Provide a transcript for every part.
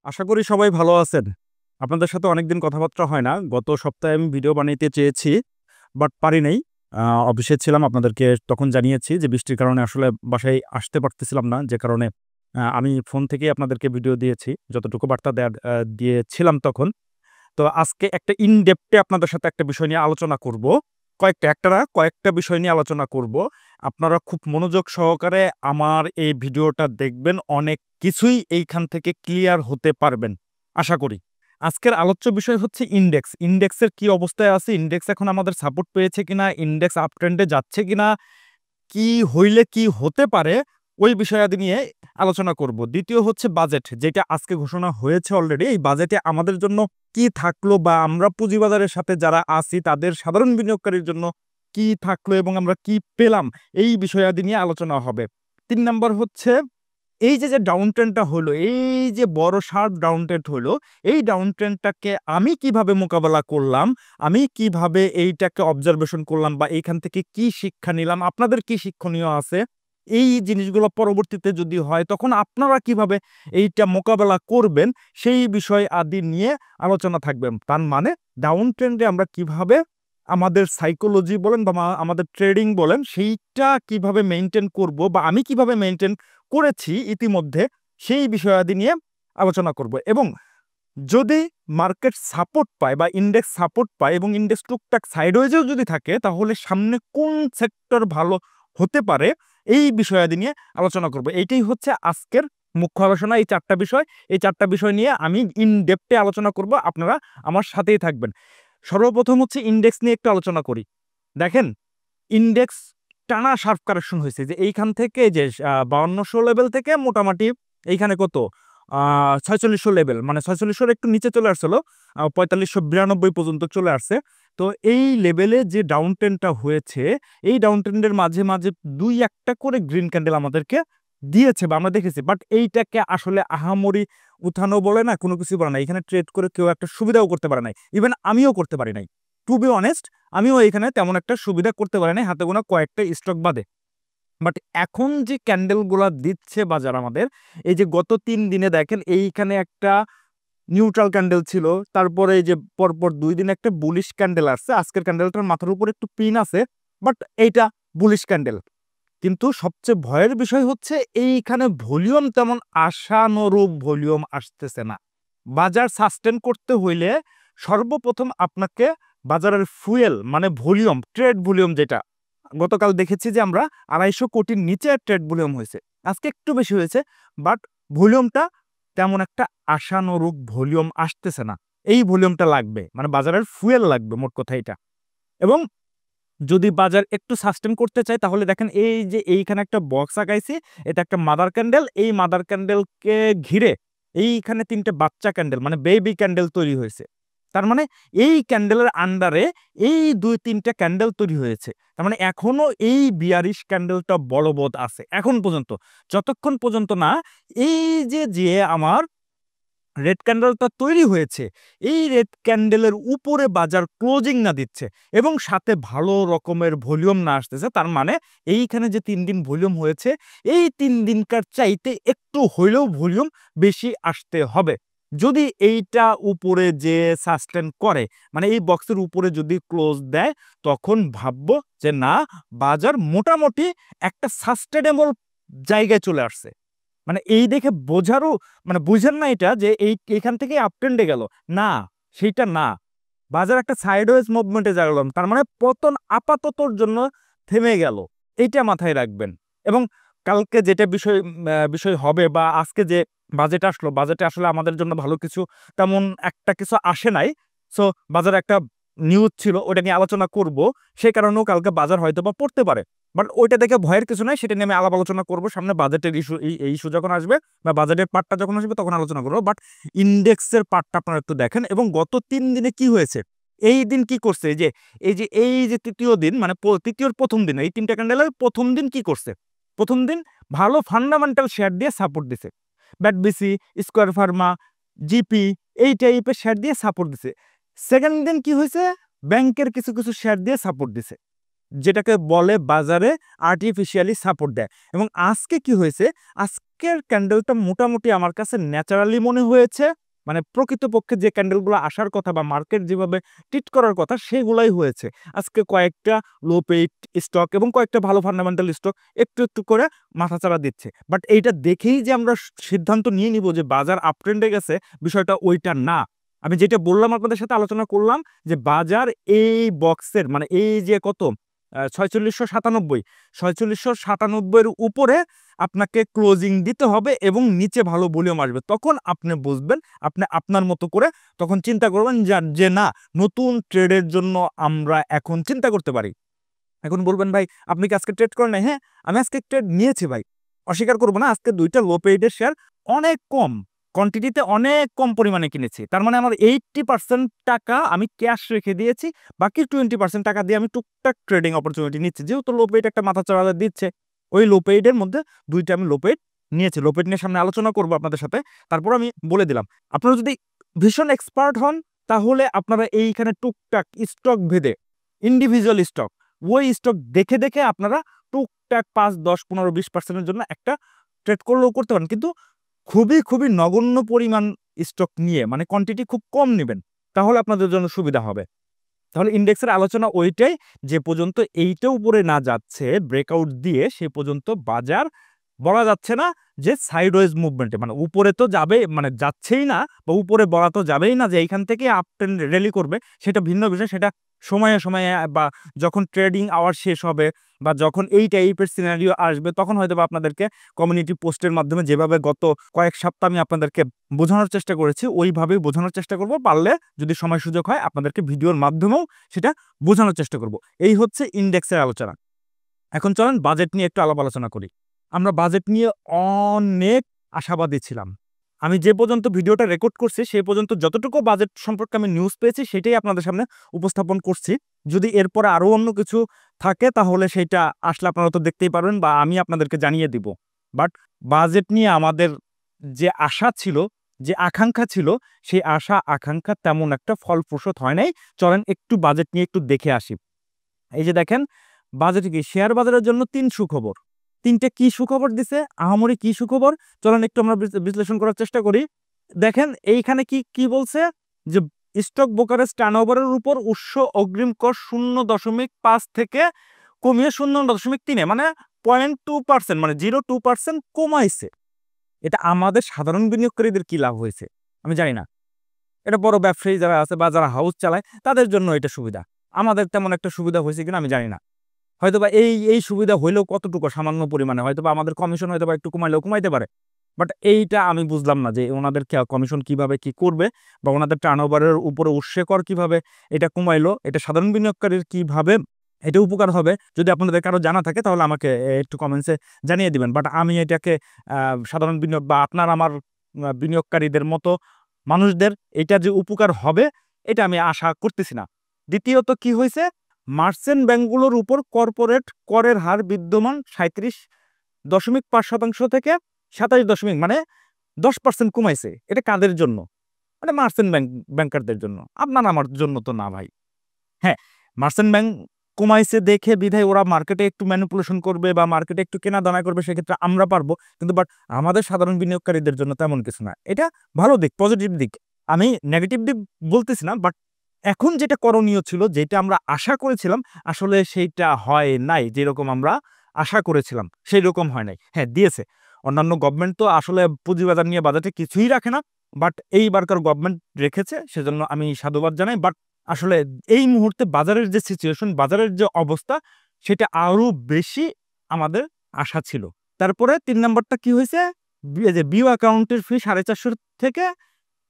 আশা করি সবাই ভালো আছেন। আপনাদের সাথে অনেকদিন কথাবার্তা হয় না। গত সপ্তাহে আমি ভিডিও বানাইতে চেয়েছি, বাট পারি নাই। অফিসে ছিলাম, আপনাদেরকে তখন জানিয়েছি যে বৃষ্টির কারণে আসলে বাসায় আসতে পারতেছিলাম না। যে কারণে আমি ফোন থেকেই আপনাদেরকে ভিডিও দিয়েছি, যতটুকু বার্তা দেয়ার দিয়েছিলাম তখন। তো আজকে একটা ইন ডেপথে আপনাদের সাথে একটা বিষয় নিয়ে আলোচনা করব। একটা না, কয়েকটা বিষয় নিয়ে আলোচনা করব। আপনারা খুব মনোযোগ সহকারে আমার এই ভিডিওটা দেখবেন। অনেক কিছুই এইখান থেকে ক্লিয়ার হতে পারবেন, আশা করি। আজকের আলোচ্য বিষয় হচ্ছে ইনডেক্স। ইনডেক্সের কি অবস্থায় আছে? ইনডেক্স এখন আমাদের সাপোর্ট পেয়েছে কিনা? ইনডেক্স আপ ট্রেন্ডে যাচ্ছে কিনা? কি হইলে কি হতে পারে? ওই বিষয়াদি নিয়ে আলোচনা করব। দ্বিতীয় হচ্ছে বাজেট, যেটা আজকে ঘোষণা হয়েছে অলরেডি। এই বাজেটে আমাদের জন্য কি থাকলো, বা আমরা পুঁজিবাজারের সাথে যারা আছি তাদের সাধারণ বিনিয়োগকারীর জন্য কি থাকলো এবং আমরা কি পেলাম, এই বিষয়াদি নিয়ে আলোচনা হবে। ৩ নাম্বার হচ্ছে এই যে ডাউন ট্রেন্ডটা হলো, এই যে বড় শার্প ডাউন ট্রেন্ড হলো, এই ডাউন ট্রেন্ডটাকে আমি কিভাবে মোকাবেলা করলাম, আমি কিভাবে এইটাকে অবজারভেশন করলাম, বা এইখান থেকে কি শিক্ষা নিলাম, আপনাদের কি শিক্ষণীয় আছে, এই জিনিসগুলো পরবর্তীতে যদি হয় তখন আপনারা কিভাবে এইটা মোকাবেলা করবেন, সেই বিষয় আদি নিয়ে আলোচনা থাকবে। তার মানে ডাউন ট্রেন্ডে আমরা কিভাবে আমাদের সাইকোলজি বলেন বা আমাদের ট্রেডিং বলেন, সেইটা কিভাবে মেইনটেইন করব, বা আমি কিভাবে মেইনটেইন করেছি ইতিমধ্যে, সেই বিষয়াদি নিয়ে আলোচনা করব। এবং যদি মার্কেট সাপোর্ট পায় বা ইন্ডেক্স সাপোর্ট পায় এবং ইন্ডেক্স টুকটাক সাইডওয়েজেও যদি থাকে, তাহলে সামনে কোন সেক্টর ভালো হতে পারে, এই বিষয়াদি নিয়ে আলোচনা করব। এইটাই হচ্ছে আজকের মুখ্য আলোচনা। এই 4টা বিষয়, এই 4টা বিষয় নিয়ে আমি ইন ডেপথে আলোচনা করব। আপনারা আমার সাথেই থাকবেন। সর্বপ্রথম হচ্ছে ইন্ডেক্স নিয়ে একটু আলোচনা করি। দেখেন, ইন্ডেক্স টানা শার্প কারেকশন হয়েছে, যে এইখান থেকে যে 5200 লেভেল থেকে মোটামুটি এইখানে কত 4600 লেভেল, মানে 4600 একটু নিচে চলে আসছিল, 4592 পর্যন্ত চলে আসছে। তো এই লেভেলে যে ডাউন ট্রেন্ডটা হয়েছে, এই ডাউন ট্রেন্ডের মাঝে মাঝে 2-1টা করে গ্রিন ক্যান্ডেল আমাদেরকে দিয়েছে বা আমরা দেখেছি। বাট এইটাকে আসলে আহামরি উঠানো বলে না, কোনো কিছু বলে না। এখানে ট্রেড করে কেউ একটা সুবিধাও করতে পারে নাই, ইভেন আমিও করতে পারি নাই। টু বি অনেস্ট, আমিও এখানে তেমন একটা সুবিধা করতে পারি নাই, হাতে গোনা কয়েকটা স্টক বাদে। বাট এখন যে ক্যান্ডেলগুলা দিচ্ছে বাজার আমাদের, এই যে গত 3 দিনে দেখেন, এইখানে একটা নিউট্রাল ক্যান্ডেল ছিল, তারপরে এই যে পরপর 2 দিন একটা বুলিশ ক্যান্ডেল আসছে। আজকের ক্যান্ডেলটার মাথার উপর একটু পিন আছে, বাট এইটা বুলিশ ক্যান্ডেল। কিন্তু সবচেয়ে ভয়ের বিষয় হচ্ছে এইখানে ভলিউম তেমন আশানুরূপ ভলিউম আসতেছে না। বাজার সাস্টেন করতে হইলে সর্বপ্রথম আপনাকে বাজারের ফুয়েল মানে ভলিউম, ট্রেড ভলিউম, যেটা গতকাল দেখেছি যে আমরা 250 কোটির নিচে ট্রেড ভলিউম হয়েছে, আজকে একটু বেশি হয়েছে, বাট ভলিউমটা তেমন একটা আশানুরূপ ভলিউম আসতেছে না। এই ভলিউমটা লাগবে, মানে বাজারের ফুয়েল লাগবে, মোট কথা এটা। এবং যদি বাজার একটু সাস্টেন করতে চায়, তাহলে দেখেন এই যে এইখানে একটা বক্স আঁকাইছি, এটা একটা মাদার ক্যান্ডেল। এই মাদার ক্যান্ডেলকে ঘিরে এইখানে 3টে বাচ্চা ক্যান্ডেল মানে বেবি ক্যান্ডেল তৈরি হয়েছে। তার মানে এই ক্যান্ডেলের আন্ডারে এই 2-3টা ক্যান্ডেল তৈরি হয়েছে। তার মানে এখনো এই বিয়ারিশ ক্যান্ডেলটা বলবৎ আছে এখন পর্যন্ত, যতক্ষণ পর্যন্ত না এই যে আমার রেড ক্যান্ডেলটা তৈরি হয়েছে, এই রেড ক্যান্ডেলের উপরে বাজার ক্লোজিং না দিচ্ছে এবং সাথে ভালো রকমের ভলিউম না আসতেছে। তার মানে এইখানে যে 3 দিন ভলিউম হয়েছে, এই 3 দিনকার চাইতে একটু হইলেও ভলিউম বেশি আসতে হবে। যদি এইটা উপরে যে সাস্টেন করে, মানে এই বক্সের উপরে যদি ক্লোজ দেয়, তখন ভাববো যে না, বাজার মোটামুটি একটা সাস্টেনেবল জায়গায় চলে আসছে। মানে এই দেখে বোঝারও, মানে বুঝেন না এটা যে এইখান থেকে আপ ট্রেন্ডে গেল না, সেইটা না। বাজার একটা সাইডওয়েজ মুভমেন্টে গেলাম, তার মানে পতন আপাততর জন্য থেমে গেল। এইটা মাথায় রাখবেন। এবং কালকে যেটা বিষয় হবে, বা আজকে যে বাজেট আসলো, বাজেটে আসলে আমাদের জন্য ভালো কিছু তেমন একটা কিছু আসে নাই। সো বাজারে একটা নিউজ ছিল, ওটা নিয়ে আলোচনা করব। সেই কারণেও কালকে বাজার হয়তো বা পড়তে পারে, বাট ওইটা দেখে ভয়ের কিছু নাই। সেটা নিয়ে আমি আলাপ আলোচনা করবো সামনে, বাজেটের ইস্যু, এই ইস্যু যখন আসবে বা বাজেটের পার্টটা যখন আসবে তখন আলোচনা করবো। বাট ইন্ডেক্সের পার্টটা আপনারা একটু দেখেন। এবং গত 3 দিনে কি হয়েছে, এই দিন কি করছে, এই যে তৃতীয় দিন, মানে তৃতীয়র প্রথম দিন, এই 3টা ক্যান্ডেলের প্রথম দিন কি করছে? প্রথম দিন ভালো ফান্ডামেন্টাল শেয়ার দিয়ে সাপোর্ট দিছে, ব্যাটবিসি, স্কয়ার ফার্মা, জিপি, এই টাইপের শেয়ার দিয়ে সাপোর্ট দিছে। সেকেন্ড দিন কি হয়েছে? ব্যাংকের কিছু কিছু শেয়ার দিয়ে সাপোর্ট দিছে। যেটাকে বলে বাজারে আর্টিফিশিয়ালি সাপোর্ট দেয়। এবং আজকে কি হয়েছে, আজকের ক্যান্ডেলটা মোটামুটি আমার কাছে ন্যাচারালি মনে হয়েছে, মানে প্রকৃতপক্ষে যে ক্যান্ডেলগুলো আসার কথা বা মার্কেট যেভাবে ট্রিট করার কথা সেগুলাই হয়েছে। আজকে কয়েকটা লো পেইড স্টক এবং কয়েকটা ভালো ফান্ডামেন্টাল স্টক একটু একটু করে মাথাচাড়া দিচ্ছে। বাট এইটা দেখেই যে আমরা সিদ্ধান্ত নিয়ে নিব যে বাজার আপট্রেন্ডে গেছে, বিষয়টা ওইটা না। আমি যেটা বললাম আপনাদের সাথে আলোচনা করলাম যে বাজার এই বক্সের মানে এই যে কত ৪৬৯৭ উপরে আপনাকে ক্লোজিং দিতে হবে এবং নিচে ভালো ভলিউম আসবে, তখন আপনি বুঝবেন, আপনি আপনার মতো করে তখন চিন্তা করবেন যে না, নতুন ট্রেডের জন্য আমরা এখন চিন্তা করতে পারি। এখন বলবেন ভাই আপনি কি আজকে ট্রেড করেন নাই? হ্যাঁ, আমি আজকে ট্রেড নিয়েছি ভাই, অস্বীকার করবো না। আজকে 2টা লো পেইডের শেয়ার অনেক কম কোয়ান্টিটিতে অনেক কম পরিমাণে কিনেছি। তার মানে আমার 80% টাকা আমি ক্যাশ রেখে দিয়েছি, বাকি 20% টাকা দিয়ে আমি টুকটাক ট্রেডিং অপরচুনিটি নিচ্ছি। যেহেতু লো পেইড একটা মাথা চাড়া দিচ্ছে, ওই লো পেইডের মধ্যে 2টা আমি লো পেইড নিয়েছি। লো পেইড নিয়ে সামনে আলোচনা করবো আপনাদের সাথে। তারপর আমি বলে দিলাম, আপনারা যদি ভীষণ এক্সপার্ট হন তাহলে আপনারা এইখানে টুকটাক স্টক ভেদে ইন্ডিভিজুয়াল স্টক, ওই স্টক দেখে দেখে আপনারা টুকটাক 5, 10, 15, 20%-এর জন্য একটা ট্রেড করলেও করতে পারেন, কিন্তু খুবই খুবই নগণ্য পরিমাণ স্টক নিয়ে, মানে কোয়ান্টিটি খুব কম নেবেন, তাহলে আপনাদের জন্য সুবিধা হবে। তাহলে ইন্ডেক্সের আলোচনা ওইটাই, যে পর্যন্ত এইটা উপরে না যাচ্ছে ব্রেকআউট দিয়ে সে পর্যন্ত বাজার বলা যাচ্ছে না যে সাইডওয়েজ মুভমেন্টে, মানে উপরে তো যাবে, মানে যাচ্ছেই না, বা উপরে বলা তো যাবেই না যে এইখান থেকে আপ ট্রেন্ড র্যালি করবে, সেটা ভিন্ন বিষয়। সেটা সময়ে সময়ে বা যখন ট্রেডিং আওয়ার শেষ হবে বা যখন এই টাইপের সিনারিও আসবে, তখন হয়তো বা আপনাদেরকে কমিউনিটি পোস্টের মাধ্যমে যেভাবে গত কয়েক সপ্তাহ আমি আপনাদেরকে বোঝানোর চেষ্টা করেছি ওইভাবেই বোঝানোর চেষ্টা করব। পারলে যদি সময় সুযোগ হয় আপনাদেরকে ভিডিওর মাধ্যমেও সেটা বোঝানোর চেষ্টা করব। এই হচ্ছে ইন্ডেক্সের আলোচনা। এখন চলেন বাজেট নিয়ে একটু আলাপ আলোচনা করি। আমরা বাজেট নিয়ে অনেক আশাবাদী ছিলাম। আমি যে পর্যন্ত ভিডিওটা রেকর্ড করছি সে পর্যন্ত যতটুকু বাজেট সম্পর্কে আমি নিউজ পেয়েছি সেটাই আপনাদের সামনে উপস্থাপন করছি। যদি এরপরে আরও অন্য কিছু থাকে তাহলে সেটা আসলে আপনারা তো দেখতেই পারবেন বা আমি আপনাদেরকে জানিয়ে দিব। বাট বাজেট নিয়ে আমাদের যে আশা ছিল, যে আকাঙ্ক্ষা ছিল, সেই আশা আকাঙ্ক্ষা তেমন একটা ফলপ্রসূ হয় নাই। চলেন একটু বাজেট নিয়ে একটু দেখে আসি। এই যে দেখেন, বাজেটে কি শেয়ার বাজারের জন্য 3 সুখবর। 3টে কি সুখবর দিছে, আহামরি কি সুখবর, চলেন একটু আমরা বিশ্লেষণ করার চেষ্টা করি। দেখেন এইখানে কি কি বলছে, যে স্টক ব্রোকারেজ টার্নওভারের উপর উৎস অগ্রিম কর 0.5 থেকে কমিয়ে 0.3, মানে 0.2%, মানে 0.2% কমাইছে। এটা আমাদের সাধারণ বিনিয়োগকারীদের কি লাভ হয়েছে আমি জানি না। এটা বড় ব্যবসায়ী যারা আছে বা যারা হাউস চালায় তাদের জন্য এটা সুবিধা। আমাদের তেমন একটা সুবিধা হয়েছে কিনা আমি জানি না। হয়তোবা এই সুবিধা হইলেও কতটুকু, সামান্য পরিমাণে হয়তোবা আমাদের কমিশন হয়তোবা একটু কমাইলেও কমাইতে পারে। বাট এইটা আমি বুঝলাম না যে ওনাদের কমিশন কিভাবে কি করবে বা ওনাদের টার্নওভারের উপরে উৎসে কর কিভাবে এটা কমাইলো, এটা সাধারণ বিনিয়োগকারীর কিভাবে এটা উপকার হবে। যদি আপনাদের কারো জানা থাকে তাহলে আমাকে একটু কমেন্টসে জানিয়ে দিবেন। বাট আমি এটাকে সাধারণ বিনিয়োগ বা আপনার আমার বিনিয়োগকারীদের মতো মানুষদের এটা যে উপকার হবে এটা আমি আশা করতেছি না। দ্বিতীয়ত কি হয়েছে, মার্চেন্ট ব্যাংকগুলোর উপর কর্পোরেট করের হার বিদ্যমান 37.5% থেকে 27 মানে 10% কমাইছে। এটা কাদের জন্য? মানে মার্চেন্ট ব্যাংকারদের জন্য, আপনার আমার জন্য তো না ভাই। হ্যাঁ, মার্চেন্ট ব্যাংক কমাইছে দেখে বিধায় ওরা মার্কেটে একটু ম্যানিপুলেশন করবে বা মার্কেটে একটু কেনা দানা করবে, সেক্ষেত্রে আমরা পারবো, কিন্তু বাট আমাদের সাধারণ বিনিয়োগকারীদের জন্য তেমন কিছু না। এটা ভালো দিক, পজিটিভ দিক, আমি নেগেটিভ দিক বলতেছি না। বাট এখন যেটা করণীয় ছিল, যেটা আমরা আশা করেছিলাম, আসলে সেইটা হয় নাই। যেরকম আমরা আশা করেছিলাম সেই রকম হয় নাই। হ্যাঁ দিয়েছে, অন্যান্য গভর্নমেন্ট তো আসলে পুঁজিবাজার নিয়ে বাজেটে কিছুই রাখে না, বাট এইবারকার গভর্নমেন্ট রেখেছে, সেজন্য আমি সাধুবাদ জানাই। বাট আসলে এই মুহূর্তে বাজারের যে সিচুয়েশন, বাজারের যে অবস্থা, সেটা আরো বেশি আমাদের আশা ছিল। তারপরে 3 নম্বরটা কি হয়েছে, যে বিও অ্যাকাউন্টের ফি 450 থেকে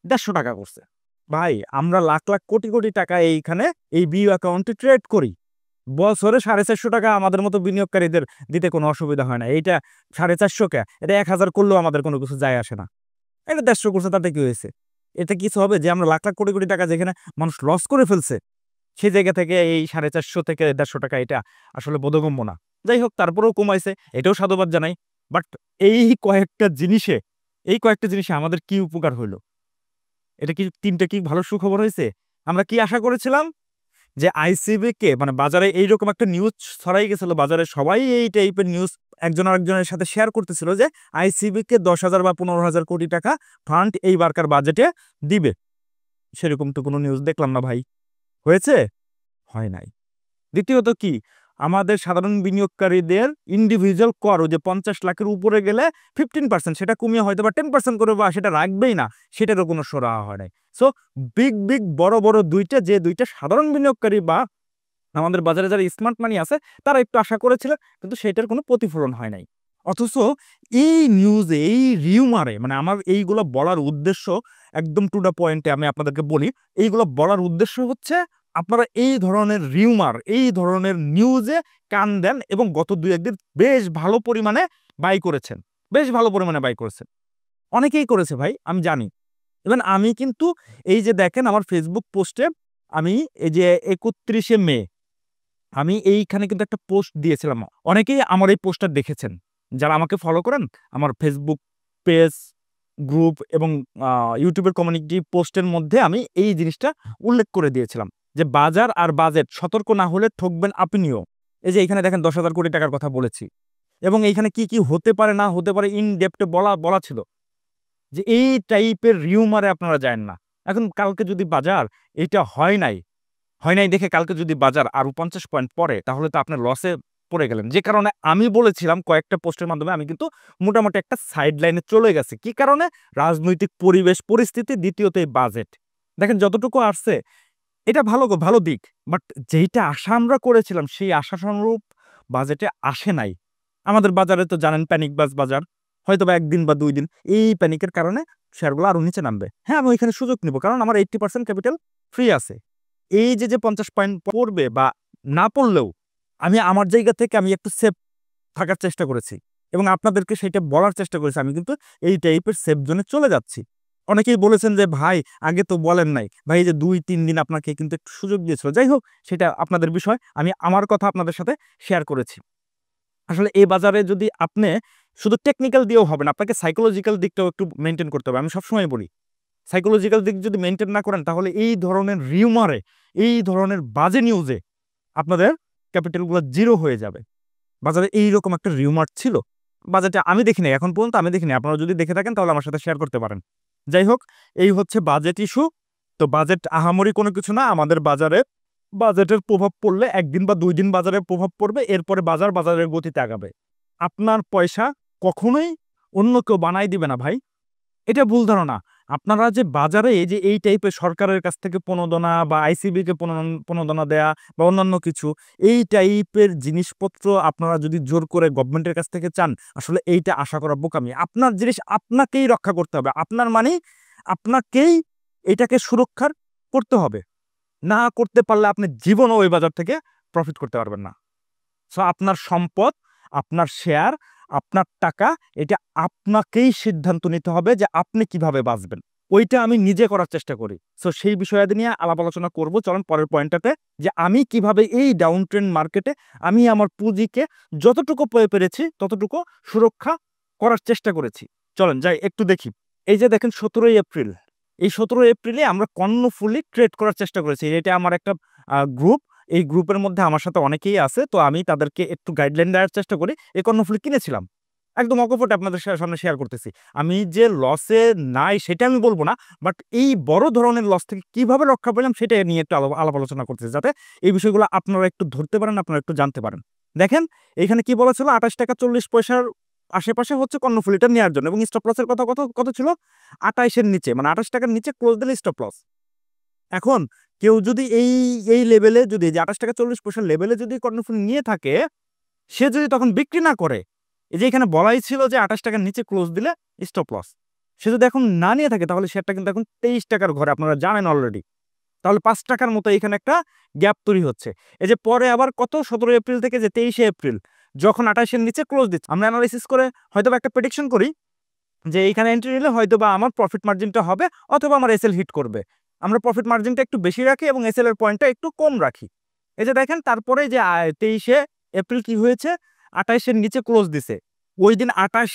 150 টাকা করছে। ভাই আমরা লাখ লাখ কোটি কোটি টাকা এইখানে এই বিও অ্যাকাউন্টে ট্রেড করি, বছরে 450 টাকা আমাদের মতো বিনিয়োগকারীদের দিতে কোনো অসুবিধা হয় না। এইটা 450 কে এটা 1000 করলেও আমাদের কোনো কিছু যায় আসে না। এটা 150 করছে তাতে কি হয়েছে? এতে কিছু হবে যে আমরা লাখ লাখ কোটি কোটি টাকা যেখানে মানুষ লস করে ফেলছে, সেই জায়গা থেকে এই 450 থেকে 150 টাকা এটা আসলে বোধগম্য না। যাই হোক, তারপরেও কমাইছে, এটাও সাধুবাদ জানাই। বাট এই কয়েকটা জিনিসে আমাদের কি উপকার হইলো? এটা কি 3টে কি ভালো সুখবর হয়েছে? আমরা কি আশা করেছিলাম? যে আইসিবি কে মানে বাজারে এইরকম একটা নিউজ ছড়াই গেছিল, বাজারে সবাই এই টাইপের নিউজ একজন আরেকজনের সাথে শেয়ার করতেছিল যে আইসিবি কে 10,000 বা 15,000 কোটি টাকা ফান্ড এই বারকার বাজেটে দিবে। সেরকম তো কোনো নিউজ দেখলাম না ভাই। হয়েছে? হয় নাই। দ্বিতীয়ত কি, আমাদের সাধারণ বিনিয়োগকারীদের ইন্ডিভিজুয়াল কর যে 50 লাখের উপরে গেলে 15% সেটা কমিয়ে হয়তো বা 10% করে বা সেটা রাখবেই না, সেটারও কোনো সরাহা হয় নাই। সো বিগ বড় বড় দুইটা, যে দুইটা সাধারণ বিনিয়োগকারী বা আমাদের বাজারে যারা স্মার্ট মানি আছে তারা একটু আশা করেছিলেন, কিন্তু সেটার কোনো প্রতিফলন হয় নাই। অথচ এই নিউজে, এই রিউমারে মানে আমার এইগুলো বলার উদ্দেশ্য একদম টু দ্য পয়েন্টে আমি আপনাদেরকে বলি, এইগুলো বলার উদ্দেশ্য হচ্ছে আপনারা এই ধরনের রিউমার, এই ধরনের নিউজে কান দেন এবং গত ২-১ দিন বেশ ভালো পরিমাণে বাই করেছেন। বেশ ভালো পরিমাণে বাই করেছেন। অনেকেই করেছে ভাই, আমি জানি। ইভেন আমি কিন্তু এই যে দেখেন আমার ফেসবুক পোস্টে আমি এই যে ৩১শে মে আমি এইখানে কিন্তু একটা পোস্ট দিয়েছিলাম। অনেকেই আমার এই পোস্টটা দেখেছেন। যারা আমাকে ফলো করেন, আমার ফেসবুক পেজ, গ্রুপ এবং ইউটিউবের কমিউনিটি পোস্টের মধ্যে আমি এই জিনিসটা উল্লেখ করে দিয়েছিলাম যে বাজার আর বাজেট সতর্ক না হলে ঠকবেন আপনিও। এই যে এখানে দেখেন ১০,০০০ কোটি টাকার কথা বলেছি এবং এইখানে কি হতে পারে না হতে পারে ইন ডেপথে বলা ছিল যে এই টাইপের রিউমারে আপনারা যায়েন না। এখন কালকে যদি বাজার এইটা হয় নাই দেখে কালকে যদি বাজার আরো 50 পয়েন্ট পড়ে তাহলে তো আপনি লসে পড়ে গেলেন। যে কারণে আমি বলেছিলাম কয়েকটা পোস্টের মাধ্যমে আমি কিন্তু মোটামুটি একটা সাইড লাইনে চলে গেছি। কি কারণে? রাজনৈতিক পরিবেশ পরিস্থিতি, দ্বিতীয়ত এই বাজেট। দেখেন যতটুকু আসছে এটা ভালো দিক। বাট যেইটা আশা আমরা করেছিলাম সেই আশানুরূপ বাজেটে আসে নাই। আমাদের বাজারে তো জানেন প্যানিকবাজ বাজার। হয়তোবা ১ দিন বা ২ দিন এই প্যানিকের কারণে শেয়ারগুলো আরো নিচে নামবে। হ্যাঁ, আমি ওইখানে সুযোগ নিব। কারণ আমার 80% ক্যাপিটাল ফ্রি আছে। এই যে ৫০ পয়েন্ট পড়বে বা না পড়লেও আমি আমার জায়গা থেকে আমি একটু সেফ থাকার চেষ্টা করেছি এবং আপনাদেরকে সেটা বলার চেষ্টা করেছি। আমি কিন্তু এই টাইপের সেফ জোনে চলে যাচ্ছি। অনেকেই বলেছেন যে, "ভাই আগে তো বলেন নাই।" ভাই এই যে ২-৩ দিন আপনাকে কিন্তু একটু সুযোগ দিয়েছিল। যাই হোক সেটা আপনাদের বিষয়। আমি আমার কথা আপনাদের সাথে শেয়ার করেছি। আসলে এই বাজারে যদি আপনি শুধু টেকনিক্যাল দিয়েও হবে না, আপনাকে সাইকোলজিক্যাল দিকটাও একটু মেইনটেইন করতে হবে। আমি সবসময় বলি, সাইকোলজিক্যাল দিক যদি মেইনটেইন না করেন তাহলে এই ধরনের রিউমারে, এই ধরনের বাজে নিউজে আপনাদের ক্যাপিটালগুলো জিরো হয়ে যাবে। বাজারে এইরকম একটা রিউমার ছিল। বাজেটে আমি দেখি নাই, এখন পর্যন্ত আমি দেখি নাই। আপনারা যদি দেখে থাকেন তাহলে আমার সাথে শেয়ার করতে পারেন। যাই হোক, এই হচ্ছে বাজেট ইস্যু। তো বাজেট আহামরি কোনো কিছু না। আমাদের বাজারে বাজেটের প্রভাব পড়লে ১ দিন বা ২ দিন বাজারে প্রভাব পড়বে। এরপরে বাজারের গতিতে আগাবে। আপনার পয়সা কখনোই অন্য কেউ বানায় দিবে না ভাই। এটা ভুল ধারণা। আপনারা যে বাজারে এই যে এই টাইপের সরকারের কাছ থেকে প্রণোদনা বা আইসিবিকে প্রণোদনা দেয়া বা অন্যান্য কিছু এই টাইপের জিনিসপত্র আপনারা যদি জোর করে গভর্নমেন্টের কাছ থেকে চান, আসলে এইটা আশা করা বোকামি। আপনার জিনিস আপনাকেই রক্ষা করতে হবে। আপনার মানি আপনাকেই এটাকে সুরক্ষার করতে হবে। না করতে পারলে আপনি জীবনেও ওই বাজার থেকে প্রফিট করতে পারবেন না। সো আপনার সম্পদ, আপনার শেয়ার, আপনার টাকা এটা আপনাকেই সিদ্ধান্ত নিতে হবে যে আপনি কিভাবে বাঁচবেন। ওইটা আমি নিজে করার চেষ্টা করি। সো সেই বিষয়াদি নিয়ে আলাপ আলোচনা করব। চলেন পরের পয়েন্টটাতে যে আমি কিভাবে এই ডাউন ট্রেন্ড মার্কেটে আমি আমার পুঁজিকে যতটুকু পেরেছি ততটুকু সুরক্ষা করার চেষ্টা করেছি। চলেন যাই একটু দেখি। এই যে দেখেন ১৭ এপ্রিল। এই ১৭ এপ্রিলে আমরা কর্ণফুলী ট্রেড করার চেষ্টা করেছি। এটা আমার একটা গ্রুপ। এই গ্রুপের মধ্যে আমার সাথে অনেকেই আছে। তো আমি তাদেরকে একটু গাইডলাইন দেওয়ার চেষ্টা করি। এই কর্ণফুলী কিনেছিলাম। একদম অকপটে আপনাদের সামনে শেয়ার করতেছি। আমি যে লসে নাই সেটা আমি বলব না। বাট এই বড় ধরনের লস থেকে কিভাবে রক্ষা পেলাম সেটা নিয়ে একটু আলাপ আলোচনা করতেছি। যাতে এই বিষয়গুলো আপনারা একটু ধরতে পারেন, আপনারা একটু জানতে পারেন। দেখেন এখানে কি বলা ছিল ৳২৮.৪০ আশেপাশে হচ্ছে কর্ণফুলীটা নেয়ার জন্য এবং স্টপ লসের কথা কত ছিল? ২৮ এর নিচে মানে ৳২৮ নিচে ক্লোজ দিলে স্টপ লস। এখন কেউ যদি এই লেভেলে যদি যে ৳২৮.৪০ লেভেলে যদি কর্ণফুলী নিয়ে থাকে, সে যদি তখন বিক্রি না করে, এই যে এখানে বলাই ছিল যে ৳২৮ নিচে ক্লোজ দিলে স্টপ লস। সে যদি এখন না নিয়ে থাকে তাহলে শেয়ারটা কিন্তু এখন ৳২৩ ঘরে, আপনারা জানেন অলরেডি। তাহলে ৳৫ মতো এখানে একটা গ্যাপ তৈরি হচ্ছে। এই যে পরে আবার কত ১৭ এপ্রিল থেকে যে ২৩শে এপ্রিল যখন ২৮ এর নিচে ক্লোজ দিচ্ছে, আমরা এনালাইসিস করে হয়তোবা একটা প্রেডিকশন করি যে এইখানে এন্ট্রি নিলে হয়তোবা আমার প্রফিট মার্জিনটা হবে অথবা আমার এসএল হিট করবে। আমরা প্রফিট মার্জিনটা একটু বেশি রাখি এবং এসএল এর পয়েন্টটা একটু কম রাখি। এই যে দেখেন তারপরে যে ২৩শে এপ্রিল কি হয়েছে? ২৮ এর নিচে ক্লোজ দিছে। ওইদিন ৳২৮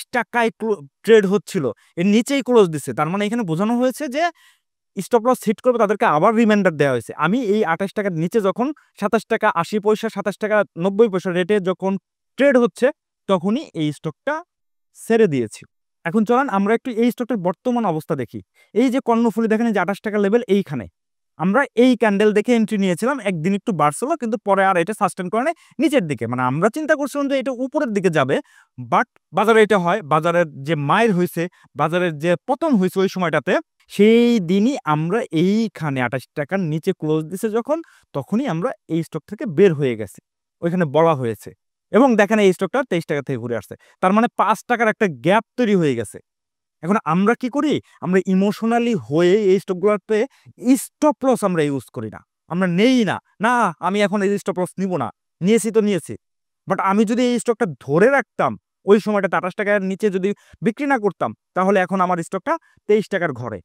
ট্রেড হচ্ছিল। এর নিচেই ক্লোজ দিছে। তার মানে এখানে বোঝানো হয়েছে যে স্টপ লস হিট করবে তাদেরকে আবার রিমাইন্ডার দেওয়া হয়েছে। আমি এই 28 টাকার নিচে যখন 27 টাকা 80 পয়সা 27 টাকা 90 পয়সা রেটে যখন ট্রেড হচ্ছে তখনই এই স্টকটা ছেড়ে দিয়েছি। এখন চলেন আমরা একটু এই স্টকটার বর্তমান অবস্থা দেখি। এই যে কর্ণফুলী দেখেন এই যে 28 টাকা লেভেল এইখানে। আমরা এই ক্যান্ডেল দেখে এন্ট্রি নিয়েছিলাম। একদিন একটু বাড়ছিল কিন্তু পরে আর এটা সাস্টেইন করে নাই নিচের দিকে। মানে আমরা চিন্তা করছিলাম যে এটা উপরের দিকে যাবে। বাট বাজারে এটা হয়। বাজারের যে মাইর হইছে, বাজারের যে পতন হইছে ওই সময়টাতে সেই দিনই আমরা এইখানে 28 টাকার নিচে ক্লোজ দিছে যখন তখনই আমরা এই স্টক থেকে বের হয়ে গেছি। ওইখানে বলা হয়েছে। এবং দেখেন এই স্টকটা 23 টাকা থেকে ঘুরে আসছে। তার মানে 5 টাকার একটা গ্যাপ তৈরি হয়ে গেছে। এখন আমরা কি করি? আমরা ইমোশনালি হয়ে এই স্টকগুলোতে স্টপ লস আমরা ইউজ করি না। আমরা নেই না। না, আমি এখন এই স্টপ লস নিব না। নিয়েছি তো নিয়েছি। বাট আমি যদি এই স্টকটা ধরে রাখতাম, ওই সময়টাতে 28 টাকার নিচে যদি বিক্রি না করতাম, তাহলে এখন আমার স্টকটা 23 টাকার ঘরে।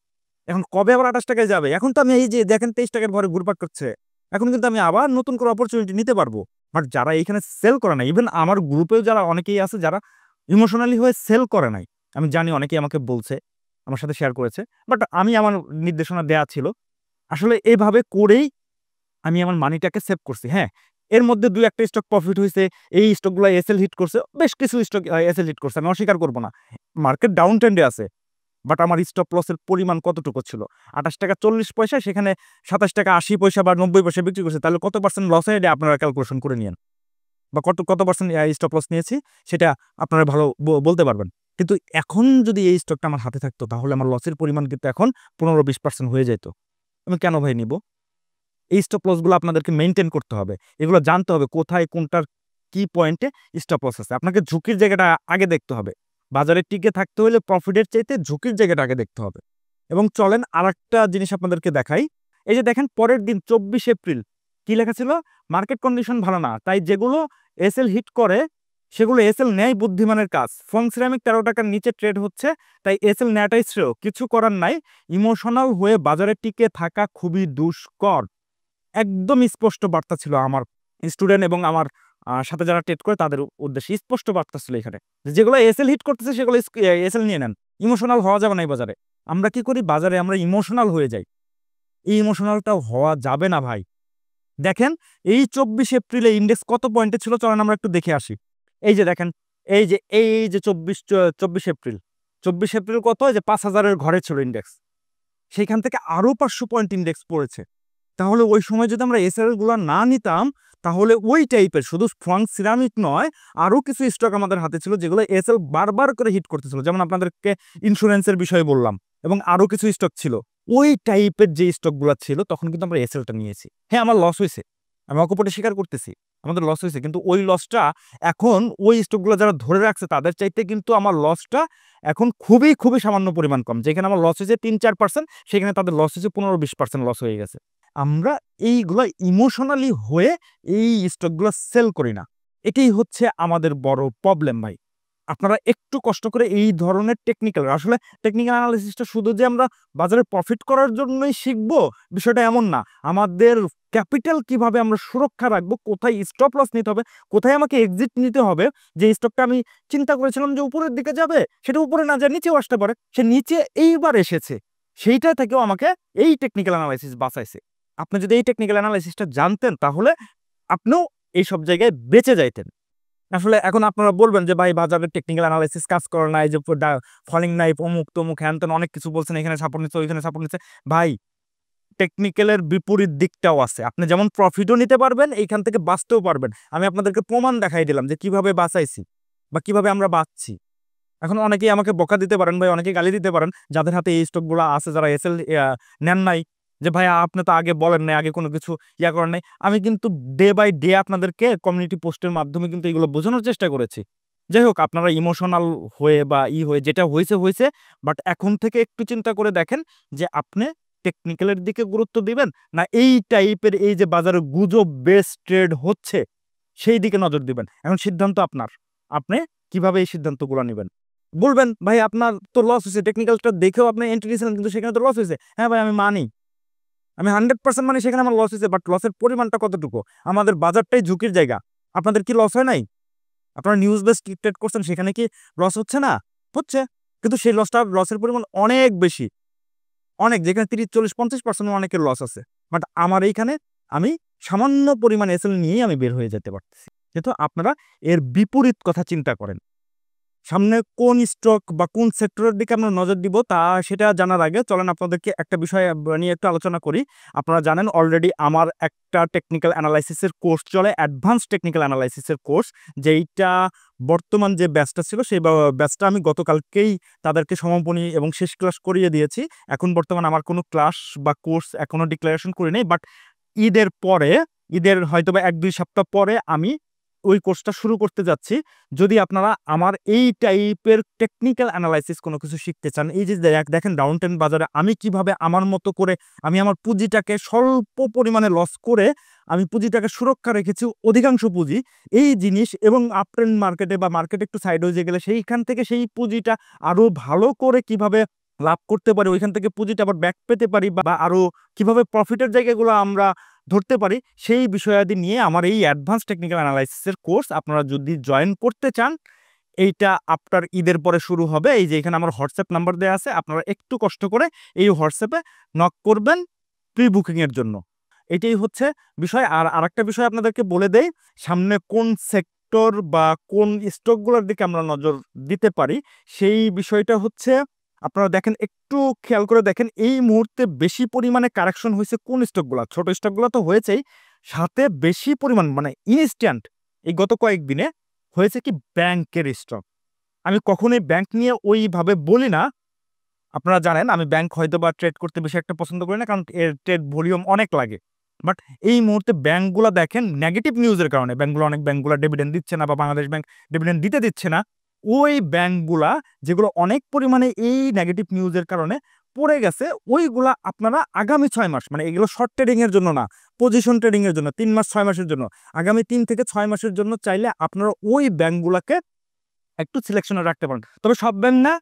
এখন কবে আবার 28 টাকায় যাবে? এখন তো আমি এই যে দেখেন 23 টাকার ঘরে ঘুরপাক করছে। এখন কিন্তু আমি আবার নতুন করে অপরচুনিটি নিতে পারবো। বাট যারা এইখানে সেল করে নাই, ইভেন আমার গ্রুপেও যারা অনেকেই আছে যারা ইমোশনালি হয়ে সেল করে নাই। আমি জানি অনেকেই আমাকে বলছে, আমার সাথে শেয়ার করেছে। বাট আমি আমার নির্দেশনা দেয়া ছিল। আসলে এভাবে করেই আমি আমার মানিটাকে সেভ করছি। হ্যাঁ, এর মধ্যে ২-১ টা স্টক প্রফিট হইছে। এই স্টকগুলা এসএল হিট করছে। বেশ কিছু স্টক এসএল হিট করছে। আমি অস্বীকার করব না। মার্কেট ডাউন ট্রেন্ডে আছে। বাট আমার স্টপ লসের পরিমাণ কতটুকু ছিল? 28 টাকা 40 পয়সা সেখানে 27 টাকা 80 পয়সা বা 90 পয়সা বিক্রি করছে। তাহলে কত পার্সেন্ট লস হয় এটা আপনারা ক্যালকুলেশন করে নিয়েন। বা কত পার্সেন্ট স্টপ লস নিয়েছি সেটা আপনারা ভালো বলতে পারবেন। কিন্তু এখন যদি এই স্টকটা আমার হাতে থাকতো তাহলে আমার লসের পরিমাণ কিন্তু এখন 15-20% হয়ে যেত। আমি কেন ভাই নিব? এই স্টপ লস গুলো আপনাদেরকে মেইনটেইন করতে হবে। এগুলো জানতে হবে কোথায় কোনটার কি পয়েন্টে স্টপ লস আছে। আপনাকে ঝুঁকির জায়গাটা আগে দেখতে হবে। বাজারে টিকে থাকতে হলে প্রফিটের চাইতে ঝুঁকির জায়গাটা আগে দেখতে হবে। এবং চলেন আরেকটা জিনিস আপনাদেরকে দেখাই। এই যে দেখেন পরের দিন 24 এপ্রিল কি লেখা ছিল? মার্কেট কন্ডিশন ভালো না। তাই যেগুলো এসএল হিট করে সেগুলো এসএল নেয় বুদ্ধিমানের কাজ। ফং সিরামিক 13 টাকার নিচে ট্রেড হচ্ছে তাই এসএল নেওয়াটাই শ্রেয়। কিছু করার নাই। ইমোশনাল হয়ে বাজারে টিকে থাকা খুবই দুষ্কর। একদম স্পষ্ট বার্তা ছিল আমার স্টুডেন্ট এবং আমার সাথে যারা ট্রেড করে তাদের উদ্দেশ্যে স্পষ্ট বার্তা ছিল এখানে। যেগুলো এসএল হিট করতেছে সেগুলো এসএল নিয়ে নেন। ইমোশনাল হওয়া যাবে না এই বাজারে। আমরা কি করি? বাজারে আমরা ইমোশনাল হয়ে যাই। এই ইমোশনালটাও হওয়া যাবে না ভাই। দেখেন এই 24 এপ্রিলে ইন্ডেক্স কত পয়েন্টে ছিল চলেন আমরা একটু দেখে আসি। এই যে দেখেন এই যে 24 এপ্রিল 24 এপ্রিল কত? যে 5000 এর ঘরে ছিল ইন্ডেক্স। সেখান থেকে আরো 500 পয়েন্ট ইন্ডেক্স পড়েছে। তাহলে ওই সময় যদি আমরা এসএল গুলা না নিতাম তাহলে ওই টাইপের শুধু ফ্রং সিরামিক নয় আরো কিছু স্টক আমাদের হাতে ছিল যেগুলো এসএল বারবার করে হিট করতেছিল। যেমন আপনাদেরকে ইন্স্যুরেন্সের বিষয়ে বললাম এবং আরো কিছু স্টক ছিল। ওই টাইপের যে স্টকগুলো ছিল তখন কিন্তু আমরা এসএলটা নিয়েছি। হ্যাঁ, আমার লস হইছে। আমি অকপটে স্বীকার করতেছি। আমাদের লস হইছে। কিন্তু ওই লসটা এখন ওই স্টকগুলো যারা ধরে রাখছে তাদের চাইতে কিন্তু আমার লসটা এখন খুবই সামান্য পরিমাণ কম। যেখানে আমার লস হয়েছে ৩-৪% সেখানে তাদের লস হয়েছে ১৫-২০% লস হয়ে গেছে। আমরা এইগুলা ইমোশনালি হয়ে এই স্টকগুলো সেল করি না। এটাই হচ্ছে আমাদের বড় প্রবলেম ভাই। আপনারা একটু কষ্ট করে এই ধরনের আসলে টেকনিক্যাল অ্যানালিসিসটা শুধু যে আমরা বাজারে প্রফিট করার জন্যই শিখবো বিষয়টা এমন না। আমাদের ক্যাপিটাল কিভাবে আমরা সুরক্ষা রাখবো, কোথায় স্টপ লস নিতে হবে, কোথায় আমাকে এক্সিট নিতে হবে। যে স্টকটা আমি চিন্তা করেছিলাম যে উপরের দিকে যাবে সেটা উপরে না যায় নিচেও আসতে পারে। সে নিচে এইবার এসেছে। সেইটা থেকেও আমাকে এই টেকনিক্যাল অ্যানালাইসিস বাঁচাইছে। আপনি যদি এই টেকনিক্যাল অ্যানালাইসিসটা জানতেন তাহলে আপনিও এইসব জায়গায় বেঁচে যাইতেন। আসলে এখন আপনারা বলবেন যে ভাই বাজারের টেকনিক্যাল অ্যানালাইসিস কাজ করে নাই, যে ফলিং নাইফ অমুক তমুক হ্যান-ত্যান অনেক কিছু বলছেন, এখানে সাপোর্ট নিচ্ছে ওইখানে সাপোর্ট নিচ্ছে। ভাই টেকনিক্যালের বিপরীত দিকটাও আছে। আপনি যেমন প্রফিটও নিতে পারবেন, এইখান থেকে বাঁচতেও পারবেন। আমি আপনাদেরকে প্রমাণ দেখাই দিলাম যে কিভাবে বাঁচাইছি বা কিভাবে আমরা বাঁচছি। এখন অনেকেই আমাকে বকা দিতে পারেন ভাই, অনেকেই গালি দিতে পারেন যাদের হাতে এই স্টকগুলো আছে, যারা এসএল নেন নাই, যে ভাই আপনি তো আগে বলেন নাই, আগে কোনো কিছু করেন নাই। আমি কিন্তু ডে বাই ডে আপনাদেরকে কমিউনিটি পোস্টের মাধ্যমে কিন্তু এগুলো বোঝানোর চেষ্টা করেছি। যাই হোক, আপনারা ইমোশনাল হয়ে বা হয়ে যেটা হয়েছে। বাট এখন থেকে একটু চিন্তা করে দেখেন যে আপনি টেকনিক্যালের দিকে গুরুত্ব দিবেন না এই টাইপের এই যে বাজারে গুজব বেস ট্রেড হচ্ছে সেই দিকে নজর দিবেন। এখন সিদ্ধান্ত আপনার। আপনি কিভাবে এই সিদ্ধান্তগুলো নিবেন? বলবেন ভাই আপনার তো লস হয়েছে, টেকনিক্যালটা দেখেও আপনি এন্ট্রি নিয়েছিলেন কিন্তু সেখানে তো লস হয়েছে। হ্যাঁ ভাই, আমি মানি। আমি 100% মানি সেখানে আমার লস হয়েছে। বাট লসের পরিমাণটা কতটুকু? আমাদের বাজারটাই ঝুঁকির জায়গা। আপনাদের কি লস হয় নাই? আপনারা নিউজ বেস ট্রেড করছেন, সেখানে কি লস হচ্ছে না? হচ্ছে। কিন্তু সেই লসের পরিমাণ অনেক বেশি। অনেক, যেখানে 30, 40, 50% অনেকের লস আছে। বাট আমার এইখানে আমি সামান্য পরিমাণ এসএল নিয়েই আমি বের হয়ে যেতে পারতেছি। কিন্তু আপনারা এর বিপরীত কথা চিন্তা করেন। সামনে কোন স্টক বা কোন সেক্টরের দিকে আমরা নজর দিব সেটা জানার আগে চলেন আপনাদেরকে একটা বিষয় নিয়ে একটু আলোচনা করি। আপনারা জানেন অলরেডি আমার একটা টেকনিক্যাল অ্যানালাইসিসের কোর্স চলে, অ্যাডভান্স টেকনিক্যাল অ্যানালাইসিসের কোর্স। যেইটা বর্তমান যে ব্যাচটা ছিল সেই ব্যাচটা আমি গতকালকেই তাদেরকে সমাপনী এবং শেষ ক্লাস করিয়ে দিয়েছি। এখন বর্তমানে আমার কোনো ক্লাস বা কোর্স এখনো ডিক্লারেশন করি নাই। বাট ঈদের পরে, ঈদের হয়তোবা ১-২ সপ্তাহ পরে আমি ওই কোর্সটা শুরু করতে যাচ্ছি। যদি আপনারা আমার এই টাইপের টেকনিক্যাল অ্যানালাইসিস কোনো কিছু শিখতে চান, এই যে দেখেন ডাউন ট্রেন্ড বাজারে আমি কিভাবে আমার মতো করে আমি আমার পুঁজিটাকে স্বল্প পরিমাণে লস করে আমি পুঁজিটাকে সুরক্ষা রেখেছি অধিকাংশ পুঁজি, এই জিনিস এবং আপ ট্রেন্ড মার্কেটে বা মার্কেট একটু সাইড হয়ে গেলে সেইখান থেকে সেই পুঁজিটা আরো ভালো করে কিভাবে লাভ করতে পারি, ওইখান থেকে পুঁজিটা আবার ব্যাক পেতে পারি বা আরো কিভাবে প্রফিটের জায়গাগুলো আমরা ধরতে পারি, সেই বিষয়াদি নিয়ে আমার এই অ্যাডভান্স টেকনিক্যাল অ্যানালাইসিসের কোর্স আপনারা যদি জয়েন করতে চান, এইটা আফটার ঈদের পরে শুরু হবে। এই যে এখানে আমার হোয়াটসঅ্যাপ নাম্বার দেওয়া আছে, আপনারা একটু কষ্ট করে এই হোয়াটসঅ্যাপে নক করবেন প্রি বুকিংয়ের জন্য। এটাই হচ্ছে বিষয়। আর আরেকটা বিষয় আপনাদেরকে বলে দেই, সামনে কোন সেক্টর বা কোন স্টকগুলোর দিকে আমরা নজর দিতে পারি সেই বিষয়টা হচ্ছে, আপনারা দেখেন একটু খেয়াল করে দেখেন এই মুহূর্তে বেশি পরিমাণে কারেকশন হয়েছে কোন স্টকগুলো। ছোট স্টকগুলো তো হয়েছেই, সাথে বেশি পরিমাণ মানে ইনস্ট্যান্ট এই গত কয়েকদিনে হয়েছে কি ব্যাংকের স্টক। আমি কখনোই ব্যাংক নিয়ে ওইভাবে বলি না, আপনারা জানেন আমি ব্যাংক হয়তো বা ট্রেড করতে বেশি একটা পছন্দ করি না, কারণ এর ট্রেড ভলিউম অনেক লাগে। বাট এই মুহূর্তে ব্যাংকগুলো দেখেন নেগেটিভ নিউজের কারণে অনেক ব্যাংকগুলো ডিভিডেন্ড দিচ্ছে না বা বাংলাদেশ ব্যাংক ডিভিডেন্ড দিচ্ছে না। ওই ব্যাংকগুলা যেগুলো অনেক পরিমাণে এই নেগেটিভ নিউজের কারণে পড়ে গেছে, ওইগুলা আপনারা আগামী 6 মাস, মানে এগুলো শর্ট ট্রেডিং এর জন্য না, পজিশন ট্রেডিং এর জন্য 3 মাস 6 মাসের জন্য, আগামী 3 থেকে 6 মাসের জন্য চাইলে আপনারা ওই ব্যাংকগুলাকে একটু সিলেকশনে রাখতে পারেন। তবে সব ব্যাংক না,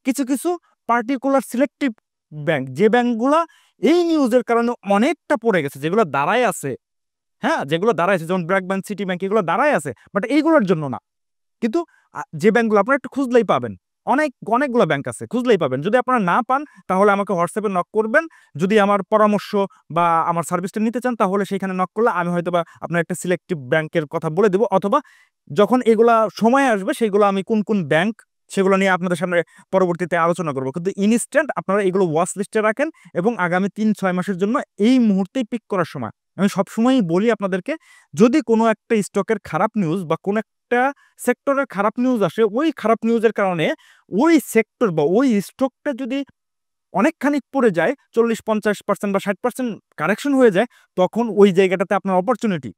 কিছু কিছু পার্টিকুলার সিলেক্টিভ ব্যাংক, যে ব্যাংকগুলা এই নিউজের কারণে অনেকটা পড়ে গেছে, যেগুলো দাঁড়ায় আছে, হ্যাঁ যেগুলো দাঁড়ায় আছে যেমন ব্র্যাক ব্যাংক, সিটি ব্যাংক, এগুলো দাঁড়ায় আছে, বাট এইগুলোর জন্য না। কিন্তু যে ব্যাংকগুলো আপনারা একটু খুঁজলেই পাবেন, অনেকগুলো ব্যাংক আছে, খুঁজলেই পাবেন। যদি আপনারা না পান তাহলে আমাকে হোয়াটসঅ্যাপে নক করবেন। যদি আমার পরামর্শ বা আমার সার্ভিসটা নিতে চান তাহলে সেইখানে নক করলে আমি হয়তোবা আপনার একটা সিলেক্টিভ ব্যাংকের কথা বলে দেবো, অথবা যখন এগুলা সময় আসবে সেগুলো আমি কোন কোন ব্যাংক সেগুলো নিয়ে আপনাদের সামনে পরবর্তীতে আলোচনা করবো। কিন্তু ইনস্ট্যান্ট আপনারা এগুলো ওয়াচ লিস্টে রাখেন এবং আগামী 3-6 মাসের জন্য এই মুহূর্তেই পিক করার সময় আমি সবসময়ই বলি আপনাদেরকে, যদি কোনো একটা স্টকের খারাপ নিউজ বা কোনো একটা সেক্টরের খারাপ নিউজ আসে, ওই খারাপ নিউজের কারণে ওই সেক্টর বা ওই স্টকটা যদি অনেকখানি পড়ে যায়, 40-50% বা 60% কারেকশন হয়ে যায়, তখন ওই জায়গাটাতে আপনার অপরচুনিটি।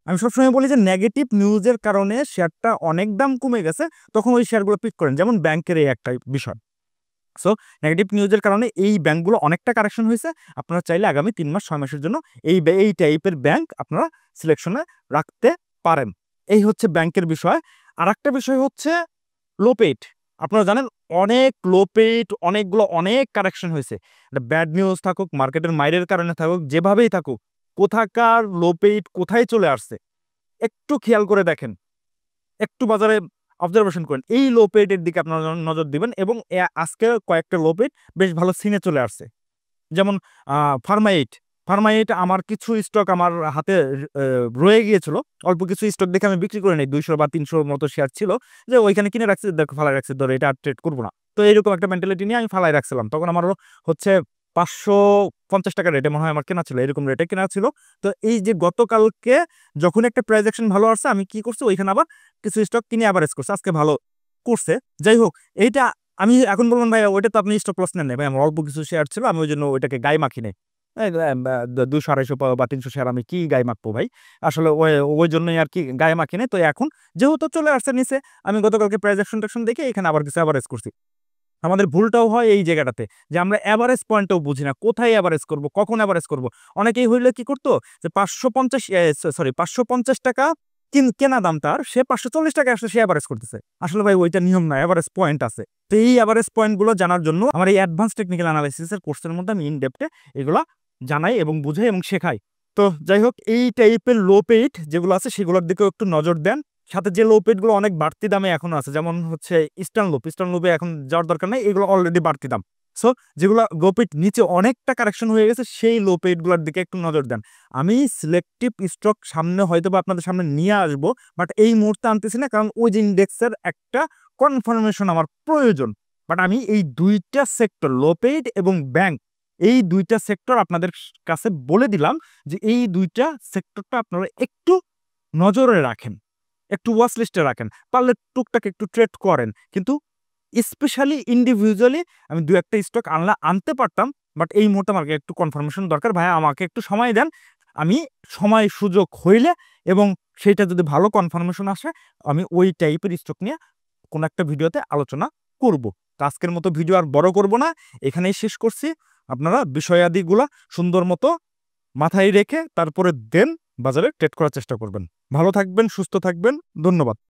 আমি সবসময় বলি যে নেগেটিভ নিউজের কারণে শেয়ারটা অনেক দাম কমে গেছে, তখন ওই শেয়ারগুলো পিক করেন, যেমন ব্যাংকের এই একটা বিষয়। সো নেগেটিভ নিউজের কারণে এই ব্যাংকগুলো অনেকটা কারেকশন হয়েছে, আপনারা চাইলে আগামী 3 মাস 6 মাসের জন্য এই টাইপের ব্যাংক আপনারা সিলেকশনে রাখতে পারেন। এই হচ্ছে ব্যাংকের বিষয়। আরেকটা বিষয় হচ্ছে লো পেইড। আপনারা জানেন অনেক লো পেইড, অনেক কারেকশন হয়েছে। এটা ব্যাড নিউজ থাকুক, মার্কেটের মাইরের কারণে থাকুক, যেভাবেই থাকুক, কোথাকার লো পেইড কোথায় চলে আসছে একটু খেয়াল করে দেখেন, একটু বাজারে অবজারভেশন করেন। এই লো পেইডের দিকে আপনারা নজর দিবেন এবং আজকে কয়েকটা লো পেইড বেশ ভালো সিনে চলে আসছে। যেমন ফার্মা 8 আমার কিছু স্টক আমার হাতে রয়ে গিয়েছিল, অল্প কিছু স্টক দেখে আমি বিক্রি করে নেই। 200 বা 300 মতো শেয়ার ছিল, যে ওইখানে কিনে রাখছি, দেখো ফালাই রাখছি, ধরো এটা আর ট্রেড করবো না। তো এইরকম একটা মেন্টালিটি নিয়ে আমি ফালাই রাখছিলাম। তখন আমারও হচ্ছে 550 টাকা রেটে মনে হয় আমার কেনা ছিল, এরকম রেটে কেনা ছিল। তো এই যে গতকালকে যখন একটা প্রাইস অ্যাকশন ভালো আসছে, আমি কি করছি ওইখানে আবার কিছু স্টক কিনে অ্যাভারেজ করছে, আজকে ভালো করছে। যাই হোক, এইটা আমি এখন বলবেন ভাই ওইটা তো আপনি স্টপ লস নেন নাই। ভাই আমার অল্প কিছু শেয়ার ছিল, আমি ওই জন্য ওইটাকে গায়ে মাখি নাই। 200-250 বা 300 শেয়ার আমি কি গায়ে মাখবো ভাই, আসলে ওই জন্যই আর কি গায়ে মাখি নাই। তো এখন যেহেতু চলে আসছে নিচে, আমি গতকালকে প্রাইস অ্যাকশন দেখে এখানে আবার কিছু অ্যাভারেজ করছি। আমাদের ভুলটাও হয় এই জায়গাটাতে যে আমরা অ্যাভারেজ পয়েন্টটাও বুঝি না, কোথায় অ্যাভারেজ করব, কখন অ্যাভারেজ করব। অনেকেই হইলে কি করতো যে 550 টাকা কেনা দাম তার, সে 540 টাকা আসলে সে অ্যাভারেজ করতেছে। আসলে ভাই ওইটা নিয়ম না, অ্যাভারেজ পয়েন্ট আছে। তো এই অ্যাভারেজ পয়েন্টগুলো জানার জন্য আমার এই অ্যাডভান্স টেকনিক্যাল অ্যানালাইসিসের কোর্সের মধ্যে আমি ইন ডেপথে এগুলো জানাই এবং বুঝাই এবং শেখাই। তো যাই হোক, এই টাইপের লো পেইড যেগুলো আছে সেগুলোর দিকেও একটু নজর দেন। সাথে যে লো পেইড গুলো অনেক বাড়তি দামে এখনো আছে, যেমন হচ্ছে ইস্টার্ন লুপে এখন যাওয়ার দরকার নেই, এগুলো অলরেডি বাড়তি দাম। সো যেগুলো লোপেট নিচে অনেকটা কারেকশন হয়ে গেছে সেই লোপেটগুলোর দিকে একটু নজর দেন। আমি সিলেক্টিভ স্টক সামনে হয়তো বা আপনাদের সামনে নিয়ে আসবো, বাট এই মুহূর্তে আনতেছি না, কারণ ওই যে ইন্ডেক্সের একটা কনফার্মেশন আমার প্রয়োজন। বাট আমি এই দুইটা সেক্টর, লোপেট এবং ব্যাংক, এই দুইটা সেক্টর আপনাদের কাছে বলে দিলাম যে এই দুইটা সেক্টরটা আপনারা একটু নজরে রাখেন, একটু ওয়াচ লিস্টে রাখেন, পারলে টুকটাক একটু ট্রেড করেন। কিন্তু স্পেশালি ইন্ডিভিজুয়ালি আমি দু একটা স্টক আনতে পারতাম, বাট এই মুহূর্তে আমাকে একটু কনফার্মেশন দরকার, ভাই আমাকে একটু সময় দেন। আমি সময় সুযোগ হইলে এবং সেইটা যদি ভালো কনফার্মেশন আসে, আমি ওই টাইপের স্টক নিয়ে কোনো একটা ভিডিওতে আলোচনা করব। তো আজকের মতো ভিডিও আর বড় করব না, এখানেই শেষ করছি। আপনারা বিষয়াদিগুলা সুন্দর মতো মাথায় রেখে তারপরে দেন বাজারে ট্রেড করার চেষ্টা করবেন। ভালো থাকবেন, সুস্থ থাকবেন, ধন্যবাদ।